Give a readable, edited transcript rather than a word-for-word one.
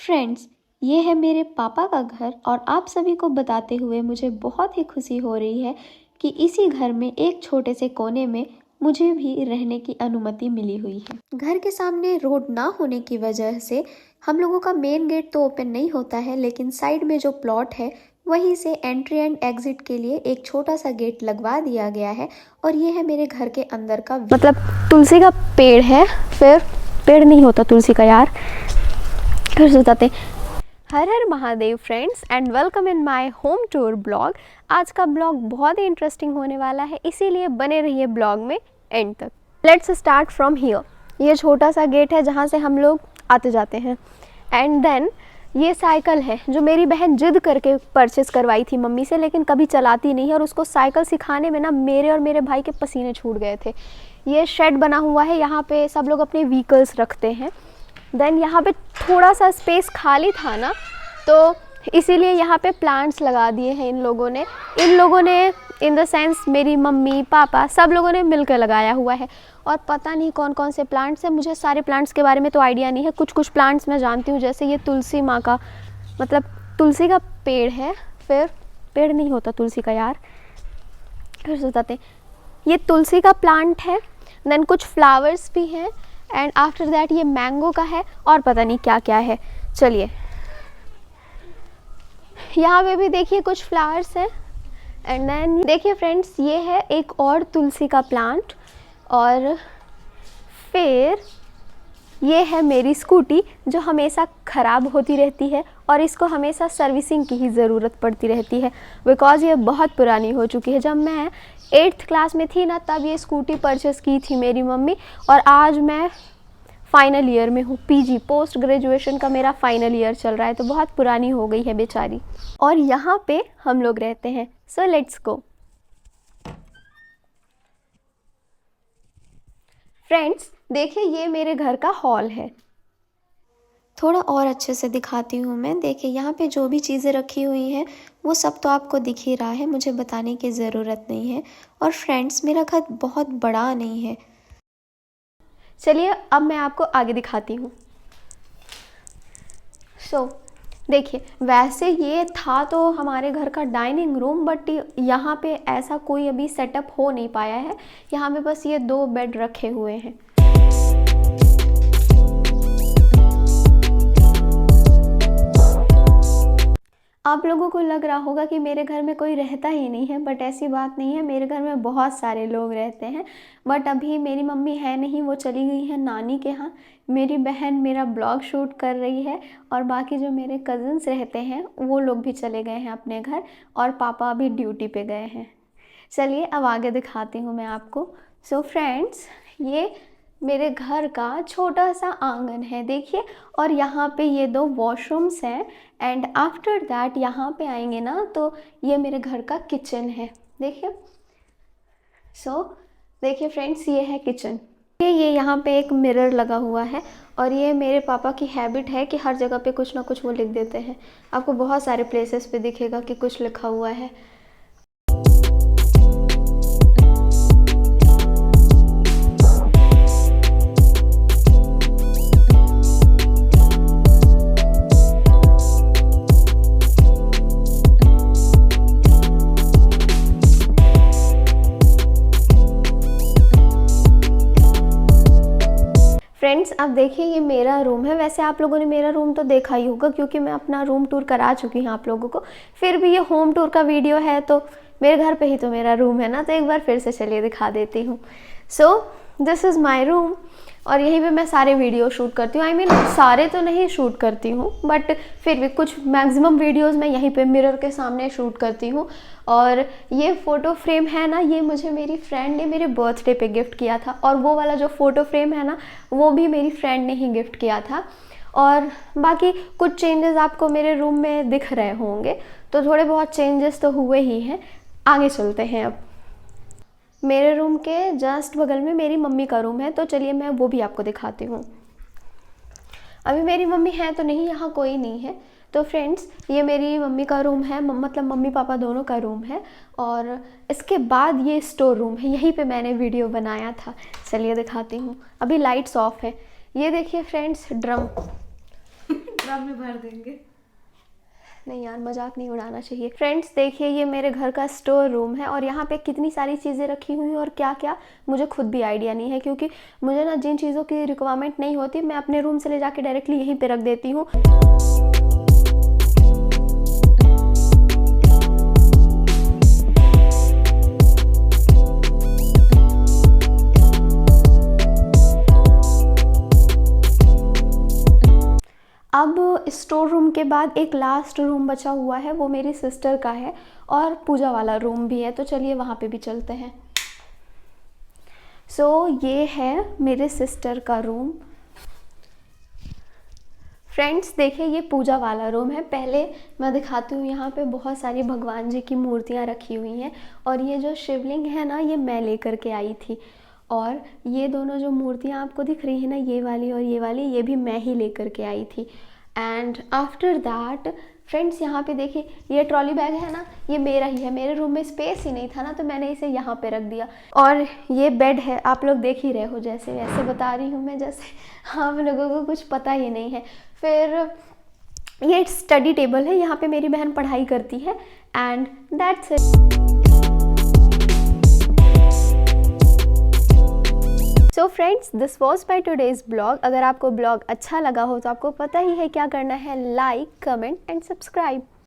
Friends, ये है मेरे पापा का घर और आप सभी को बताते हुए मुझे बहुत ही खुशी हो रही है कि इसी घर में एक छोटे से कोने में मुझे भी रहने की अनुमति मिली हुई है। घर के सामने रोड ना होने की वजह से हम लोगों का मेन गेट तो ओपन नहीं होता है, लेकिन साइड में जो प्लॉट है वहीं से एंट्री एंड एग्जिट के लिए एक छोटा सा गेट लगवा दिया गया है। और ये है मेरे घर के अंदर का मतलब तुलसी का पेड़ है, फिर पेड़ नहीं होता तुलसी का यार, फिर से बताते। हर हर Mahadev friends and welcome in my home tour blog. आज का ब्लॉग बहुत ही इंटरेस्टिंग होने वाला है, इसीलिए बने रहिए ब्लॉग में एंड तक। Let's start from here. ये छोटा सा गेट है जहाँ से हम लोग आते जाते हैं। एंड देन ये साइकिल है जो मेरी बहन जिद करके परचेज़ करवाई थी मम्मी से, लेकिन कभी चलाती नहीं है और उसको साइकिल सिखाने में ना मेरे और मेरे भाई के पसीने छूट गए थे। ये शेड बना हुआ है, यहाँ पे सब लोग अपने व्हीकल्स रखते हैं। देन यहाँ पे थोड़ा सा स्पेस खाली था ना, तो इसीलिए यहाँ पे प्लांट्स लगा दिए हैं इन लोगों ने इन द सेंस मेरी मम्मी पापा सब लोगों ने मिलकर लगाया हुआ है। और पता नहीं कौन कौन से प्लांट्स हैं, मुझे सारे प्लांट्स के बारे में तो आइडिया नहीं है। कुछ प्लांट्स मैं जानती हूँ, जैसे ये तुलसी माँ का मतलब तुलसी का पेड़ है, फिर पेड़ नहीं होता तुलसी का यार, फिर से बताते। ये तुलसी का प्लांट है, देन कुछ फ्लावर्स भी हैं, एंड आफ्टर दैट ये मैंगो का है और पता नहीं क्या क्या है। चलिए यहाँ पे भी देखिए कुछ फ्लावर्स हैं। एंड देन देखिए फ्रेंड्स, ये है एक और तुलसी का प्लांट। और फिर ये है मेरी स्कूटी जो हमेशा ख़राब होती रहती है और इसको हमेशा सर्विसिंग की ही ज़रूरत पड़ती रहती है, बिकॉज़ ये बहुत पुरानी हो चुकी है। जब मैं 8th क्लास में थी ना, तब ये स्कूटी परचेज़ की थी मेरी मम्मी, और आज मैं फाइनल ईयर में हूँ। पीजी पोस्ट ग्रेजुएशन का मेरा फाइनल ईयर चल रहा है, तो बहुत पुरानी हो गई है बेचारी। और यहाँ पे हम लोग रहते हैं। So let's go friends. देखिए ये मेरे घर का हॉल है। थोड़ा और अच्छे से दिखाती हूँ मैं। देखिए यहाँ पे जो भी चीज़ें रखी हुई हैं वो सब तो आपको दिख ही रहा है, मुझे बताने की ज़रूरत नहीं है। और फ्रेंड्स, मेरा घर बहुत बड़ा नहीं है। चलिए अब मैं आपको आगे दिखाती हूँ। सो देखिए, वैसे ये था तो हमारे घर का डाइनिंग रूम, बट यहाँ पे ऐसा कोई अभी सेटअप हो नहीं पाया है। यहाँ पे बस ये 2 बेड रखे हुए हैं। आप लोगों को लग रहा होगा कि मेरे घर में कोई रहता ही नहीं है, बट ऐसी बात नहीं है। मेरे घर में बहुत सारे लोग रहते हैं, बट अभी मेरी मम्मी है नहीं, वो चली गई है नानी के यहाँ। मेरी बहन मेरा ब्लॉग शूट कर रही है और बाकी जो मेरे कज़न्स रहते हैं वो लोग भी चले गए हैं अपने घर, और पापा अभी ड्यूटी पे गए हैं। चलिए अब आगे दिखाती हूँ मैं आपको। सो फ्रेंड्स, ये मेरे घर का छोटा सा आंगन है देखिए, और यहाँ पे ये 2 वॉशरूम्स हैं। एंड आफ्टर दैट यहाँ पे आएंगे ना, तो ये मेरे घर का किचन है देखिए। सो देखिए फ्रेंड्स, ये है किचन। ये यहाँ पे एक मिरर लगा हुआ है, और ये मेरे पापा की हैबिट है कि हर जगह पे कुछ ना कुछ वो लिख देते हैं। आपको बहुत सारे प्लेसेस पे दिखेगा कि कुछ लिखा हुआ है। फ्रेंड्स अब देखिए, ये मेरा रूम है। वैसे आप लोगों ने मेरा रूम तो देखा ही होगा, क्योंकि मैं अपना रूम टूर करा चुकी हूँ आप लोगों को। फिर भी ये होम टूर का वीडियो है, तो मेरे घर पे ही तो मेरा रूम है ना, तो एक बार फिर से चलिए दिखा देती हूँ। So this is my room, और यहीं पे मैं सारे वीडियो शूट करती हूँ। आई मीन सारे तो नहीं शूट करती हूँ, बट फिर भी कुछ मैक्सिमम वीडियोज़ मैं यहीं पे मिरर के सामने शूट करती हूँ। और ये फ़ोटो फ्रेम है ना, ये मुझे मेरी फ्रेंड ने मेरे बर्थडे पे गिफ्ट किया था, और वो वाला जो फ़ोटो फ्रेम है ना, वो भी मेरी फ्रेंड ने ही गिफ्ट किया था। और बाकी कुछ चेंजेस आपको मेरे रूम में दिख रहे होंगे, तो थोड़े बहुत चेंजेस तो हुए ही हैं। आगे चलते हैं। अब मेरे रूम के जस्ट बगल में मेरी मम्मी का रूम है, तो चलिए मैं वो भी आपको दिखाती हूँ। अभी मेरी मम्मी है तो नहीं, यहाँ कोई नहीं है। तो फ्रेंड्स, ये मेरी मम्मी का रूम है, मतलब मम्मी पापा दोनों का रूम है। और इसके बाद ये स्टोर रूम है, यहीं पे मैंने वीडियो बनाया था। चलिए दिखाती हूँ। अभी लाइट्स ऑफ है। ये देखिए फ्रेंड्स, ड्रम ड्रम में भर देंगे। नहीं यार, मजाक नहीं उड़ाना चाहिए। फ्रेंड्स देखिए, ये मेरे घर का स्टोर रूम है और यहाँ पे कितनी सारी चीज़ें रखी हुई हैं और क्या क्या मुझे खुद भी आइडिया नहीं है, क्योंकि मुझे ना जिन चीज़ों की रिक्वायरमेंट नहीं होती मैं अपने रूम से ले जाके डायरेक्टली यहीं पे रख देती हूँ। अब स्टोर रूम के बाद एक लास्ट रूम बचा हुआ है, वो मेरी सिस्टर का है और पूजा वाला रूम भी है, तो चलिए वहाँ पे भी चलते हैं। सो ये है मेरे सिस्टर का रूम। फ्रेंड्स देखिए, ये पूजा वाला रूम है। पहले मैं दिखाती हूँ, यहाँ पे बहुत सारी भगवान जी की मूर्तियाँ रखी हुई हैं और ये जो शिवलिंग है ना, ये मैं लेकर के आई थी। और ये दोनों जो मूर्तियाँ आपको दिख रही हैं ना, ये वाली और ये वाली, ये भी मैं ही लेकर के आई थी। एंड आफ्टर दैट फ्रेंड्स, यहाँ पे देखिए, ये ट्रॉली बैग है ना, ये मेरा ही है। मेरे रूम में स्पेस ही नहीं था ना, तो मैंने इसे यहाँ पे रख दिया। और ये बेड है, आप लोग देख ही रहे हो, जैसे वैसे बता रही हूँ मैं, जैसे आप लोगों को कुछ पता ही नहीं है। फिर ये स्टडी टेबल है, यहाँ पे मेरी बहन पढ़ाई करती है। And that's it. So friends, this was my today's blog. अगर आपको ब्लॉग अच्छा लगा हो तो आपको पता ही है क्या करना है, लाइक, कमेंट एंड सब्सक्राइब।